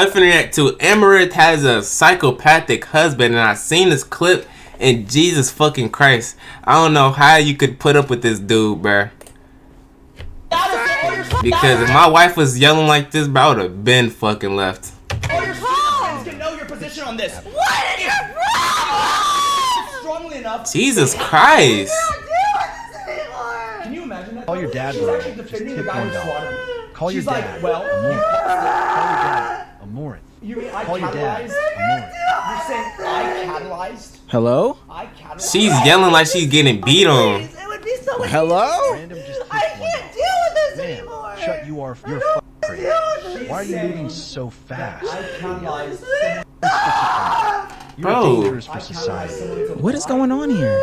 I'm finna react to Amouranth has a psychopathic husband, and I seen this clip, and Jesus fucking Christ, I don't know how you could put up with this dude, bruh. Because if my wife was yelling like this, bro, I would have been fucking left. Can know your position on this. What is your problem? Strongly enough. Jesus Christ. Can you imagine that? Call your dad. She's actually defending the guy who swatted her. Call your dad. Like, well, Amouranth. You mean I Call your dad. catalyzed? You're saying I catalyzed? Hello? I catalyzed? She's yelling like she's getting beat on. It would be so Hello? Random just I can't deal with this anymore. Shut you are. You're crazy. Why are you moving so fast? I catalyzed. You're Bro. dangerous for society. What is going on here?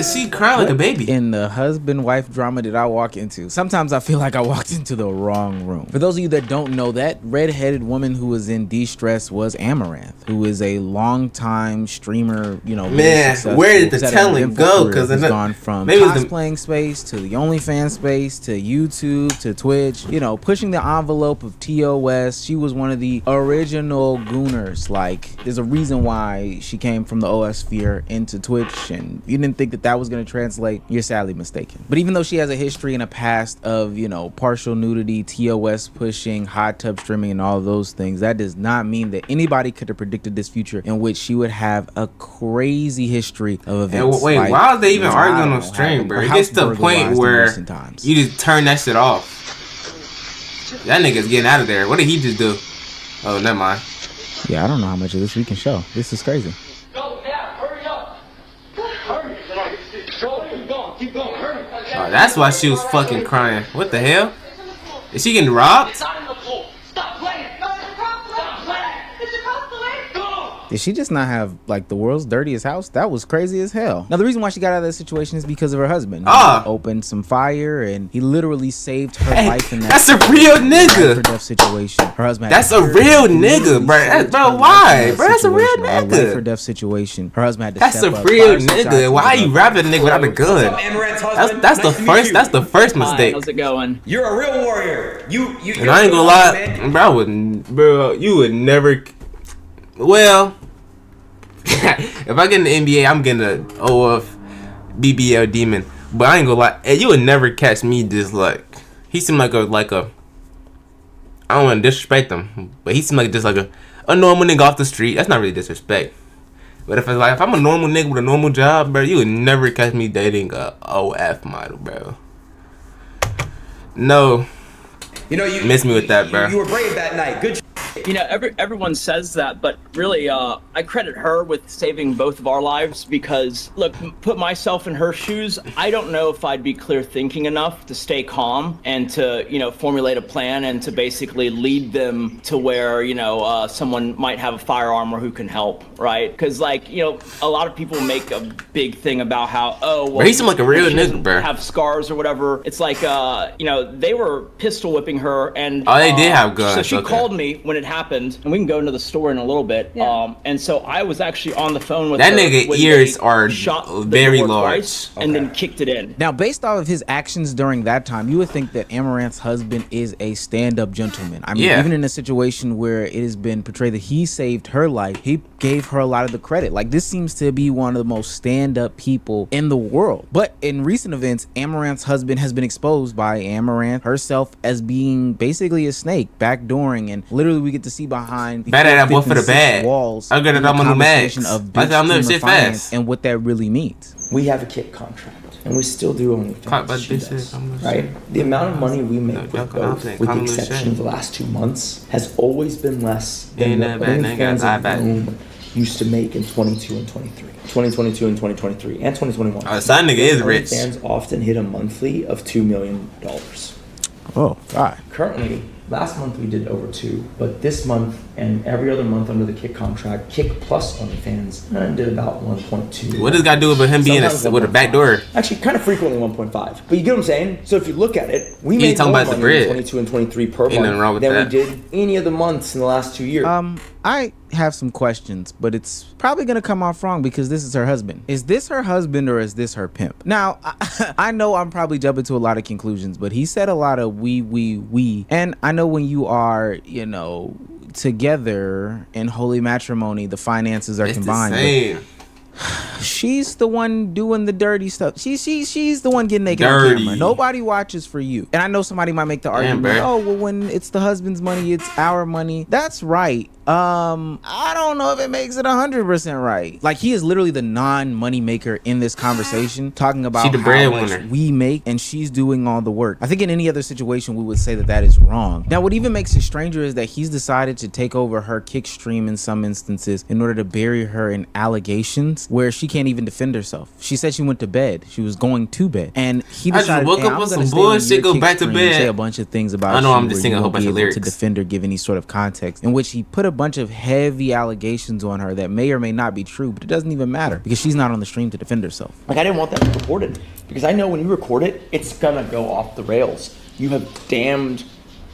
She crying like a baby. In the husband-wife drama did I walk into? Sometimes I feel like I walked into the wrong room. For those of you that don't know, that red-headed woman who was in distress was Amaranth, who is a long-time streamer, you know. Man, where did the talent go? Because it's gone from cosplaying space to the OnlyFans space to YouTube to Twitch, you know, pushing the envelope of TOS. She was one of the original gooners. Like, there's a reason why she came from the OS sphere into Twitch, and you didn't think that that was going to translate, you're sadly mistaken. But even though she has a history and a past of, you know, partial nudity, TOS pushing, hot tub streaming, and all of those things, that does not mean that anybody could have predicted this future in which she would have a crazy history of events. Wait, like, why are they even arguing on stream, bro? It gets to the point where you just turn that shit off. That nigga's getting out of there. What did he just do? Oh, never mind. Yeah, I don't know how much of this we can show. This is crazy. Go now, hurry up. Hurry. Go, keep going, hurry. Oh, that's why she was fucking crying. What the hell? Is she getting robbed? It's not in the pool. Stop playing. Stop playing. It's across the way. Go. Did she just not have like the world's dirtiest house? That was crazy as hell. Now the reason why she got out of that situation is because of her husband. He opened some fire and he literally saved her life in that. That's a real nigga. Life or death situation. Her husband. That's a real nigga, bro. Bro, why? Bro, that's a real Life or nigga. death situation. Her husband had to That's a step up, real fire some shots, nigga. Why are you rapping a nigga without a gun? That's the first mistake. How's it going? You're a real warrior. You. And I ain't gonna lie, bro, you would never. Well, if I get in the NBA, I'm getting a OF BBL demon. But I ain't gonna lie, you would never catch me just like. He seemed like a. I don't want to disrespect him, but he seemed like just like a normal nigga off the street. That's not really disrespect. But if I'm a normal nigga with a normal job, bro, you would never catch me dating a OF model, bro. No. You know, you miss me with that, bro. You were brave that night. Good. You know, everyone says that, but really, I credit her with saving both of our lives because, look, put myself in her shoes. I don't know if I'd be clear thinking enough to stay calm and to, you know, formulate a plan and to basically lead them to where, you know, someone might have a firearm or who can help, right? Because, like, you know, a lot of people make a big thing about how, oh, well, he seemed like a real nigga, bro. Have scars or whatever. It's like, you know, they were pistol whipping her and they did have guns. So she called me when it happened, and we can go into the story in a little bit. Yeah. And so I was actually on the phone with that her nigga. when Ears they are shot the very door large, twice and then kicked it in. Now, based off of his actions during that time, you would think that Amaranth's husband is a stand-up gentleman. I mean, even in a situation where it has been portrayed that he saved her life, he gave her a lot of the credit. Like, this seems to be one of the most stand-up people in the world. But in recent events, Amaranth's husband has been exposed by Amouranth herself as being basically a snake, backdooring, and literally we get to see behind the boy for the bad walls. I'm gonna on the max. Of I'm living shit fast. And what that really means. We have a kick contract, and we still do OnlyFans. Right? The amount of money we make with both, with the exception of the last 2 months, has always been less than what OnlyFans alone used to make in 2022 and 2023, and 2021. Oh, side nigga is rich. OnlyFans often hit a monthly of $2 million. Oh, God. Currently, last month we did over 2, but this month and every other month under the Kick contract, Kick plus OnlyFans, did about 1.2. What does it got to do with him being with a back door? Actually, kind of frequently 1.5. But you get what I'm saying? So if you look at it, we made more money in 22 and 23 per month than we did any of the months in the last 2 years. I have some questions, but it's probably gonna come off wrong because this is her husband. Is this her husband or is this her pimp? Now, I know I'm probably jumping to a lot of conclusions, but he said a lot of we, and I know when you are, you know, together in holy matrimony. The finances are combined. The same. She's the one doing the dirty stuff. She's the one getting naked on camera. Nobody watches for you. And I know somebody might make the argument, oh, well, when it's the husband's money, it's our money. That's right. I don't know if it makes it 100% right. Like, he is literally the non-money maker in this conversation, talking about how much we make, and she's doing all the work. I think in any other situation, we would say that that is wrong. Now, what even makes it stranger is that he's decided to take over her kick stream in some instances in order to bury her in allegations where she can't even defend herself. She said she went to bed. She was going to bed. And he decided, I just woke up with some bullshit, go back to bed. Say a bunch of things about I know, you I'm just singing a whole bunch of lyrics to defend her, give any sort of context, in which he put a bunch of heavy allegations on her that may or may not be true, but it doesn't even matter because she's not on the stream to defend herself. Like, I didn't want that recorded because I know when you record it, it's gonna go off the rails. You have damned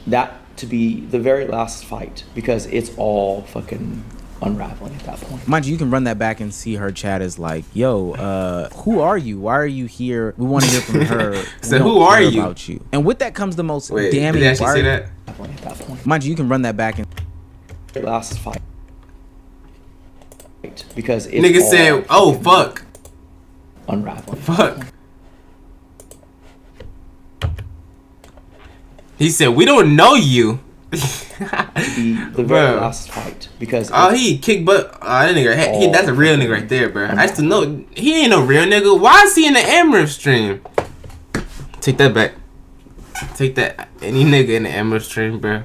that to be the very last fight because it's all fucking unraveling at that point. Mind you, you can run that back and see her chat is like, yo, who are you? Why are you here? We want to hear from her. So who are you? About you. And with that comes the most damning. Did they actually say that? At that point. Mind you, you can run that back and last fight because it's nigga said, oh fuck, unraveling. Fuck. He said, we don't know you. The very last fight because he kicked butt. That nigga, that's a real nigga right there, bro. I used to know he ain't no real nigga. Why is he in the Amouranth stream? Take that back. Take that. Any nigga in the Amouranth stream, bro.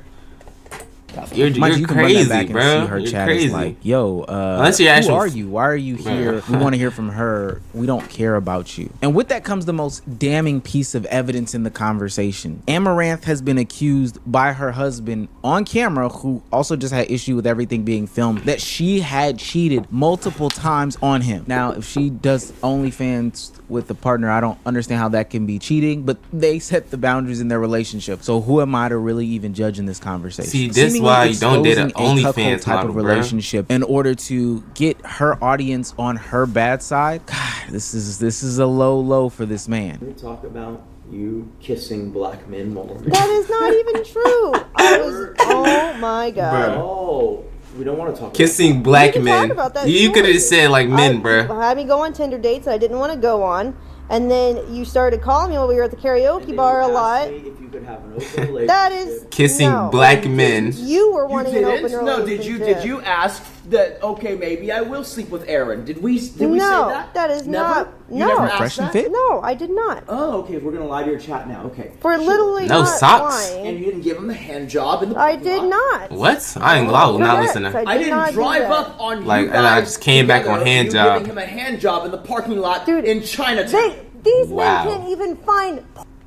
You're crazy, bro. Her you're chat crazy. Is like, yo, who are you? Why are you here? We want to hear from her. We don't care about you. And with that comes the most damning piece of evidence in the conversation. Amouranth has been accused by her husband on camera, who also just had issue with everything being filmed, that she had cheated multiple times on him. Now, if she does OnlyFans with a partner, I don't understand how that can be cheating, but they set the boundaries in their relationship. So who am I to really even judge in this conversation? See, this is why you don't date an OnlyFans type of relationship, bro. In order to get her audience on her bad side. God, this is a low for this man. Can we talk about you kissing black men more? That is not even true. Oh my god. Bro. Oh. We don't want to talk kissing about black men. You could have said like men, bro. I had me go on Tinder dates I didn't want to go on, and then you started calling me while we were at the karaoke bar a lot. If you could have an open relationship. That is kissing black men. You were wanting an open relationship. No, did you ask that? Okay, maybe I will sleep with Aaron. Did we say that? That is never? not. You No, never asked that? No, I did not. Oh, okay. We're gonna lie to your chat now. Okay. For literally no not socks. lying. And you didn't give him a hand job in the I did not. What? I will not listen to. I didn't drive up on like, you and I just came back on hand job. Giving him a hand job in the parking lot, dude, in Chinatown. These men can't even find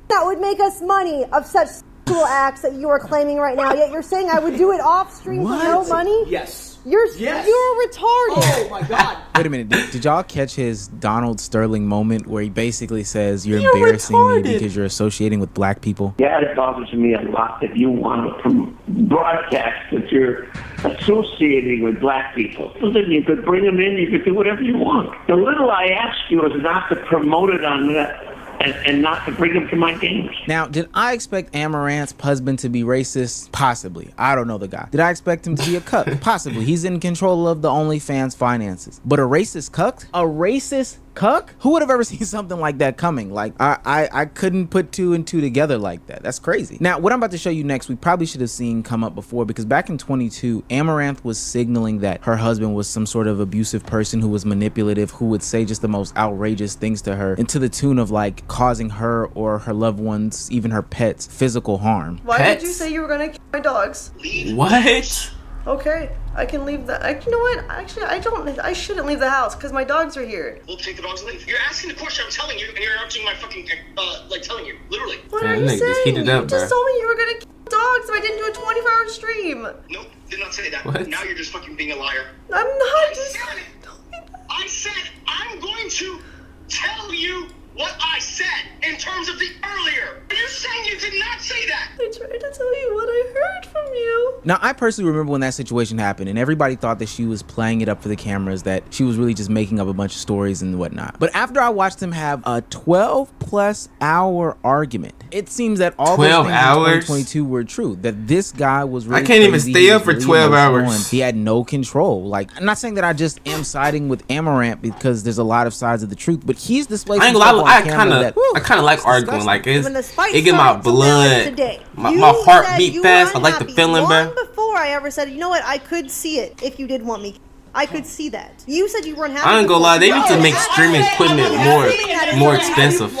that would make us money of such sexual acts that you are claiming right now. Yet you're saying I would do it off stream for no money? Yes. You're retarded. Oh my god. Wait a minute. Did y'all catch his Donald Sterling moment where he basically says you're embarrassing me because you're associating with black people? Yeah, it bothers me a lot that you want to broadcast that you're associating with black people. Well, then you could bring them in, you could do whatever you want. The little I ask you is not to promote it on that and not to bring them to my games. Now, did I expect Amouranth's husband to be racist? Possibly. I don't know the guy. Did I expect him to be a cuck? Possibly. He's in control of the OnlyFans finances. But a racist cuck? A racist cuck? Who would have ever seen something like that coming? Like, I couldn't put two and two together like that. That's crazy. Now, what I'm about to show you next, we probably should have seen come up before, because back in 22, Amouranth was signaling that her husband was some sort of abusive person who was manipulative, who would say just the most outrageous things to her, and to the tune of like causing her or her loved ones, even her pets, physical harm. Why did you say you were gonna kill my dogs? What? Okay, I can leave the. You know what? Actually, I shouldn't leave the house because my dogs are here. We'll take the dogs and leave. You're asking the question. I'm telling you, and you're interrupting my fucking telling you, literally. What are you saying? You just told me you were gonna kill dogs if I didn't do a 24-hour stream. Nope, did not say that. What? Now you're just fucking being a liar. I'm not. I said I'm going to tell you what I said in terms of the earlier. Are you saying you did not say that? I tried to tell you what I heard from you. Now, I personally remember when that situation happened, and everybody thought that she was playing it up for the cameras, that she was really just making up a bunch of stories and whatnot. But after I watched them have a 12+ hour argument, it seems that all those things in 2022 were true. That this guy was really I can't even crazy. stay up for 12 hours. And he had no control. Like, I'm not saying that I just am siding with Amouranth because there's a lot of sides of the truth, but he's displaying. I kind of like arguing. Like it get my blood, my heart beat fast. I like the feeling, bro. Before I ever said, you know what, I could see it if you did want me. I could see that. You said you weren't happy. I ain't gonna lie, they need to make streaming equipment more expensive.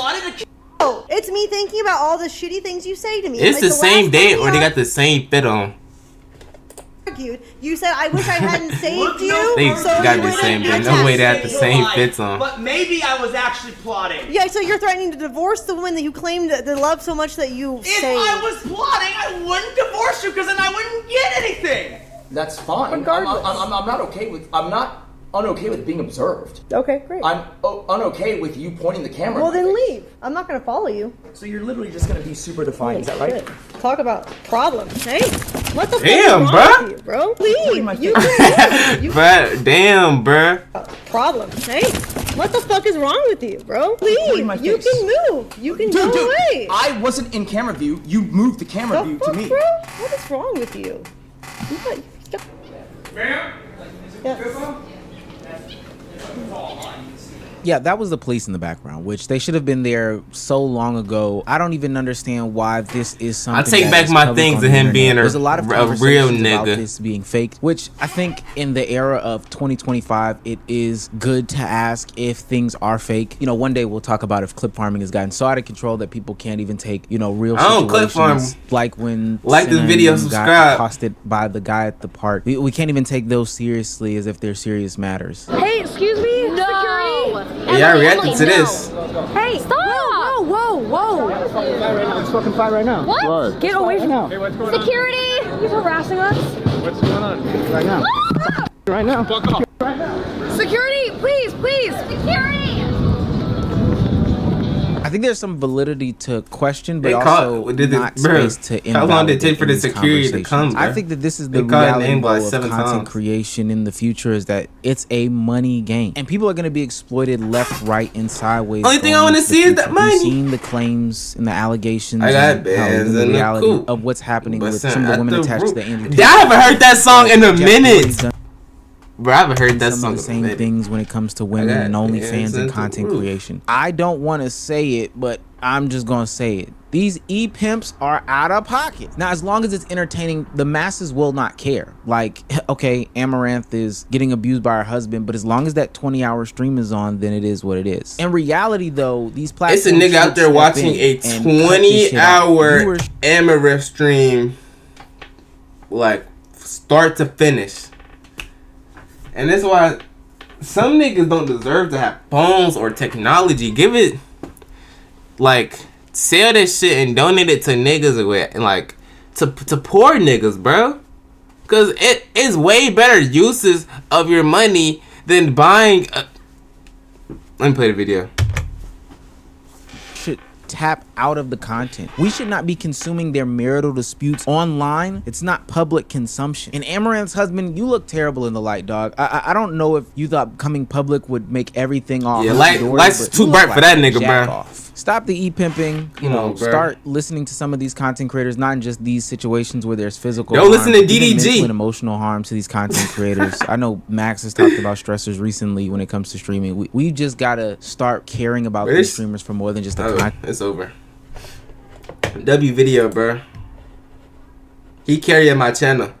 Oh, it's me thinking about all the shitty things you say to me. It's the same day, or they got the same fit on. You said, I wish I hadn't saved you. They got the same thing. No way they had the same fits on. But maybe I was actually plotting. Yeah, so you're threatening to divorce the woman that you claimed to love so much that you saved. If I was plotting, I wouldn't divorce you because then I wouldn't get anything. That's fine. Regardless. I'm not okay with. I'm not unokay with being observed. Okay, great. I'm unokay with you pointing the camera. Well, then leave. I'm not going to follow you. So you're literally just going to be super defiant. Is that right? Good. Talk about problems. Hey, what the fuck Damn, is wrong with you, bro? Leave. You can move. But damn, bro. Problems. Hey, what the fuck is wrong with you, bro? Leave. You can move. You can go away. I wasn't in camera view. You moved the camera view to me. Bro? What is wrong with you? Yeah, that was the police in the background, which they should have been there so long ago. I don't even understand why this is something. I take back my things of him being There's a lot of real nigga about this being faked, which I think in the era of 2025, it is good to ask if things are fake. You know, one day we'll talk about if clip farming has gotten so out of control that people can't even take, you know, real situations. Clip farm. Like when this video, subscribe. Got accosted by the guy at the park. We can't even take those seriously as if they're serious matters. Hey, excuse me? No. Security? Yeah, I reacted to this. Hey, stop! Whoa. It's fucking fine right now. What? Get away from now. Hey, what's going Security! He's harassing us. What's going on? Right now. Right now. Fuck off. Right now. Security, please. Security! I think there's some validity to question, but also not space to invalidate. How long did it take for the security to come, bro? I think that this is the reality of content creation in the future, is that it's a money game. And people are going to be exploited left, right, and sideways. Only thing I want to see is that money. We've seen the claims and the allegations. I got bands the in reality the coop. of what's happening with some of the women attached to the Andrew. I haven't heard that song in a minute. Bro, I haven't heard that song. Some of the same things when it comes to women and OnlyFans and content creation. I don't want to say it, but I'm just gonna say it. These e-pimps are out of pocket. Now, as long as it's entertaining, the masses will not care. Like, okay, Amouranth is getting abused by her husband, but as long as that 20-hour stream is on, then it is what it is. In reality, though, these platforms... It's a nigga out there watching a 20-hour Amouranth stream, like, start to finish. And that's why some niggas don't deserve to have phones or technology. Give it, like, sell that shit and donate it to niggas with, like, to poor niggas, bro. Cause it's way better uses of your money than buying. Let me play the video. Should tap out of the content. We should not be consuming their marital disputes online. It's not public consumption. And Amouranth's husband, you look terrible in the light, dog. I don't know if you thought coming public would make everything off. Yeah, light's too bright for that nigga, bro. Stop the e-pimping. You know, start listening to some of these content creators, not in just these situations where there's physical harm. Listen to DDG. Mental and emotional harm to these content creators. I know Max has talked about stressors recently when it comes to streaming. We just gotta start caring about these streamers for more than just the content. It's over. W video, bro. He carrying my channel.